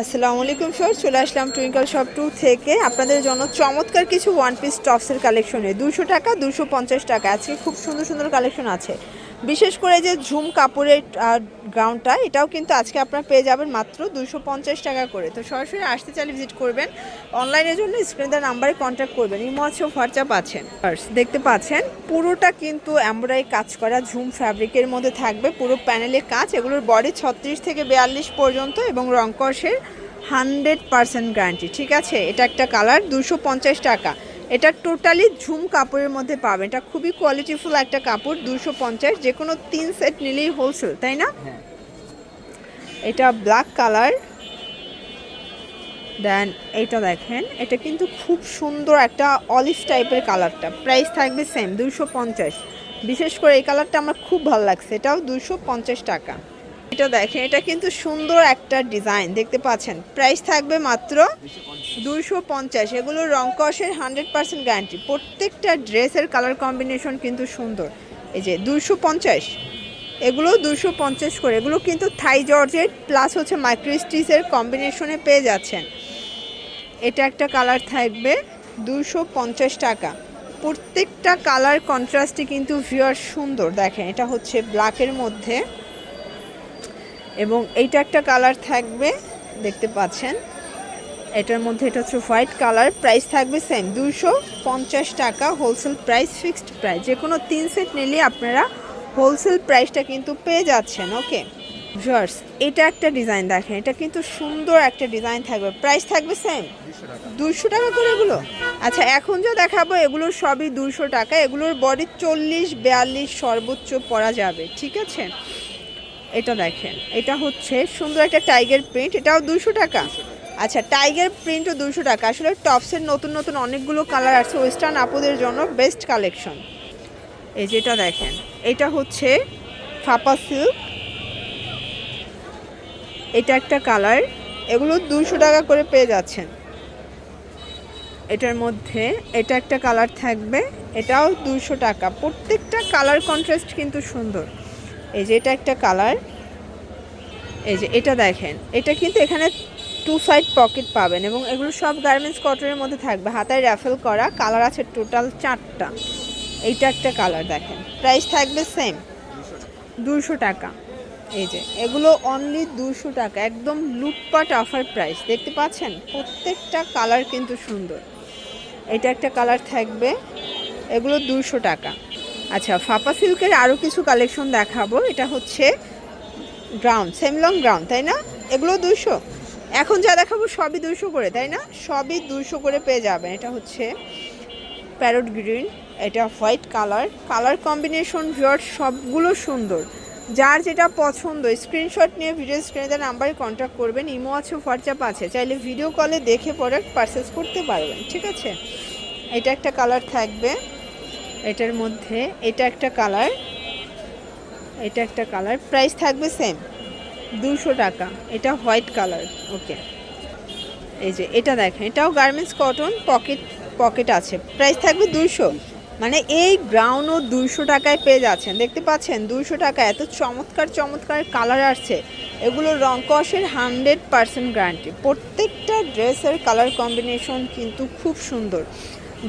আসসালামু আলাইকুম স্যার, চলে আসলাম টুইঙ্কল শপ 2 থেকে আপনাদের জন্য চমৎকার কিছু ওয়ান পিস টপসের কালেকশনে 200 টাকা 250 টাকা। আজকে খুব সুন্দর সুন্দর কালেকশন আছে, বিশেষ করে যে ঝুম কাপড়ের গ্রাউন্ডটা, এটাও কিন্তু আজকে আপনারা পেয়ে যাবেন মাত্র 250 টাকা করে। তো সরাসরি আসতে চাইলে ভিজিট করবেন, অনলাইনের জন্য স্ক্রিনে দেওয়া নাম্বারে কন্ট্যাক্ট করবেন। ইমো আছে, হোয়াটসঅ্যাপ আছে। দেখতে পাচ্ছেন পুরোটা কিন্তু এমব্রয়ডারি কাজ করা ঝুম ফ্যাব্রিকের মধ্যে থাকবে, পুরো প্যানেলে কাজ। এগুলোর বডি 36 থেকে 42 পর্যন্ত এবং রং কষের 100% গ্যারান্টি। ঠিক আছে, এটা একটা কালার 250 টাকা। এটা টোটালি ঝুম কাপড়ের মধ্যে পাবেন, এটা খুবই কোয়ালিটিফুল একটা কাপড়। 250, যে কোনো 3 সেট নিলেই হোলসেল, তাই না? এটা ব্ল্যাক কালার। দেন এটা দেখেন, এটা কিন্তু খুব সুন্দর একটা অলিভ টাইপের কালারটা। প্রাইস থাকবে সেম 250। বিশেষ করে এই কালারটা আমার খুব ভালো লাগছে, এটাও 250 টাকা। এটা দেখেন, এটা কিন্তু সুন্দর একটা ডিজাইন দেখতে পাচ্ছেন। প্রাইস থাকবে মাত্র 250। এগুলো রং কষের 100% গ্যারান্টি। প্রত্যেকটা ড্রেসের কালার কম্বিনেশন কিন্তু সুন্দর। এই যে 250, এগুলো 250 করে। এগুলো কিন্তু থাই জর্জেট প্লাস হচ্ছে মাইক্রো স্টিচের কম্বিনেশনে পেয়ে যাচ্ছেন। এটা একটা কালার থাকবে 250 টাকা। প্রত্যেকটা কালার কন্ট্রাস্টই কিন্তু ভিউয়ার সুন্দর। দেখেন, এটা হচ্ছে ব্ল্যাকের মধ্যে, এবং এইটা একটা কালার থাকবে দেখতে পাচ্ছেন এটার মধ্যে। এটা হচ্ছে হোয়াইট কালার। প্রাইস থাকবে সেম 250 টাকা, হোলসেল প্রাইস, ফিক্সড প্রাইস। যে কোনো 3 সেট নিলে আপনারা হোলসেল প্রাইসটা কিন্তু পেয়ে যাচ্ছেন। ওকে ভিউয়ার্স, এটা একটা ডিজাইন দেখেন, এটা কিন্তু সুন্দর একটা ডিজাইন থাকবে। প্রাইস থাকবে সেম 200 টাকা করে এগুলো। আচ্ছা, এখন যা দেখাবো এগুলো সবই 200 টাকা। এগুলোর বডি 40-42 সর্বোচ্চ পরা যাবে। ঠিক আছে, এটা দেখেন, এটা হচ্ছে সুন্দর একটা টাইগার প্রিন্ট, এটাও 200 টাকা। আচ্ছা, টাইগার প্রিন্টও 200 টাকা। আসলে টপসের নতুন নতুন অনেকগুলো কালার আছে, ওয়েস্টার্ন আপুদের জন্য বেস্ট কালেকশন। এই যেটা দেখেন, এটা হচ্ছে ফাপা সিল্ক, এটা একটা কালার। এগুলো 200 টাকা করে পেয়ে যাচ্ছেন। এটার মধ্যে এটা একটা কালার থাকবে, এটাও 200 টাকা। প্রত্যেকটা কালার কন্ট্রাস্ট কিন্তু সুন্দর। এই যে এটা একটা কালার। এই যে এটা দেখেন, এটা কিন্তু এখানে 2 সাইড পকেট পাবেন, এবং এগুলো সব গার্মেন্টস কটনের মধ্যে থাকবে, হাতায় র্যাফেল করা। কালার আছে টোটাল 4টা। এইটা একটা কালার দেখেন। প্রাইস থাকবে সেম 200 টাকা। এই যে এগুলো অনলি 200 টাকা, একদম লুটপাট অফার প্রাইস। দেখতে পাচ্ছেন প্রত্যেকটা কালার কিন্তু সুন্দর। এটা একটা কালার থাকবে, এগুলো 200 টাকা। আচ্ছা, ফাপা সিল্কের আরও কিছু কালেকশন দেখাবো। এটা হচ্ছে গ্রাউন্ড, সেমলং গ্রাউন্ড, তাই না? এগুলো 200। এখন যা দেখাবো সবই 200 করে, তাই না? সবই 200 করে পেয়ে যাবেন। এটা হচ্ছে প্যারট গ্রিন, এটা white colour. Colour combination viewer সবগুলো সুন্দর। যার যেটা পছন্দ স্ক্রিনশট নিয়ে ভিডিও স্ক্রিনে দেওয়া নাম্বারে কন্ট্যাক্ট করবেন। ইমো আছে, হোয়াটসঅ্যাপ আছে, চাইলে ভিডিও কলে দেখে প্রোডাক্ট পারচেস করতে পারবেন। ঠিক আছে, এটা একটা কালার থাকবে এটার মধ্যে, এটা একটা কালার, এটা একটা কালার। প্রাইস থাকবে সেম 200 টাকা। এটা হোয়াইট কালার। ওকে, এই যে এটা দেখেন, এটাও গার্মেন্টস কটন, পকেট আছে। প্রাইস থাকবে 200। মানে এই গ্রাউন্ডও 200 টাকায় পেয়ে যাচ্ছেন। দেখতে পাচ্ছেন 200 টাকা। এত চমৎকার চমৎকার কালার আসছে। এগুলো রং কষের 100% গ্যারান্টি। প্রত্যেকটা ড্রেসের কালার কম্বিনেশন কিন্তু খুব সুন্দর।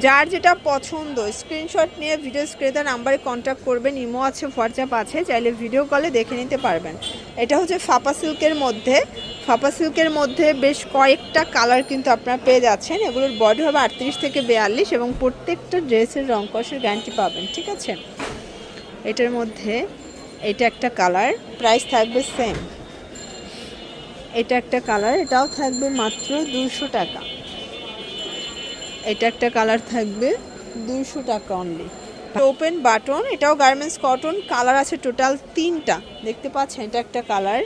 যার যেটা পছন্দ স্ক্রিনশট নিয়ে ভিডিও স্ক্রিনে নাম্বারে কন্ট্যাক্ট করবেন। ইমো আছে, হোয়াটসঅ্যাপ আছে, চাইলে ভিডিও কলে দেখে নিতে পারবেন। এটা হচ্ছে ফাপা সিল্কের মধ্যে। ফাপা সিল্কের মধ্যে বেশ কয়েকটা কালার কিন্তু আপনারা পেয়ে যাচ্ছেন। এগুলোর বডি হবে 38 থেকে 42, এবং প্রত্যেকটা ড্রেসের রং কষের গ্যারান্টি পাবেন। ঠিক আছে, এটার মধ্যে এটা একটা কালার। প্রাইস থাকবে সেম। এটা একটা কালার, এটাও থাকবে মাত্র 200 টাকা। এটা একটা কালার থাকবে 200 টাকা অনলি। ওপেন বাটন, এটাও গার্মেন্টস কটন। কালার আছে টোটাল 3টা, দেখতে পাচ্ছেন। এটা একটা কালার,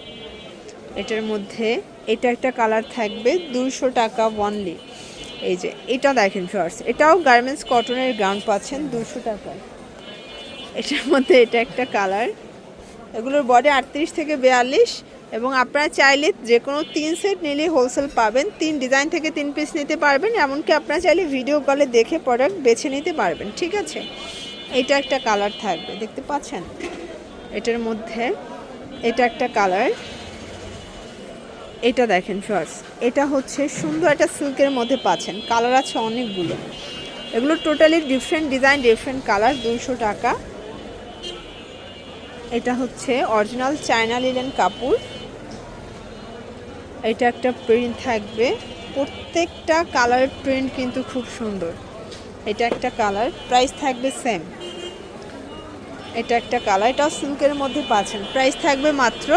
এটার মধ্যে এটা একটা কালার থাকবে 200 টাকা অনলি। এই যে এটা দেখেন ফার্স্ট, এটাও গার্মেন্টস কটনের গ্রাউন্ড পাচ্ছেন 200 টাকায়। এটার মধ্যে এটা একটা কালার। এগুলোর বডি 38 থেকে 42, এবং আপনারা চাইলে যে কোনো 3 সেট নিলেই হোলসেল পাবেন। 3 ডিজাইন থেকে 3 পিস নিতে পারবেন। এমনকি আপনারা চাইলে ভিডিও কলে দেখে প্রোডাক্ট বেছে নিতে পারবেন। ঠিক আছে, এটা একটা কালার থাকবে, দেখতে পাচ্ছেন। এটার মধ্যে এটা একটা কালার, এটা দেখেন ফার্স্ট, এটা হচ্ছে সুন্দর একটা সিল্কের মধ্যে পাচ্ছেন, কালার আছে অনেকগুলো। এগুলো totally different design, different colour, 200 টাকা। এটা হচ্ছে অরিজিনাল চায়না লিনেন কাপড়। এটা একটা প্রিন্ট থাকবে, প্রত্যেকটা কালার প্রিন্ট কিন্তু খুব সুন্দর। এটা একটা কালার, প্রাইস থাকবে সেম। এটা একটা কালার, এটাও সিল্কের মধ্যে পাচ্ছেন, প্রাইস থাকবে মাত্র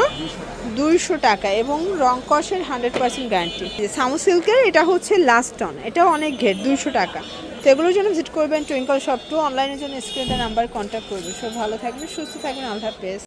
200 টাকা এবং রং কষের 100% গ্যারান্টি। সামু সিল্কের এটা হচ্ছে লাস্ট অন, এটাও অনেক ঘের, 200 টাকা। তো এগুলোর জন্য ভিজিট করবেন টুইঙ্কল শপ 2, অনলাইনের জন্য স্ক্রিনে নাম্বার কন্ট্যাক্ট করবেন। সব ভালো থাকবেন, সুস্থ থাকবেন, আল্লাহ হাফেজ।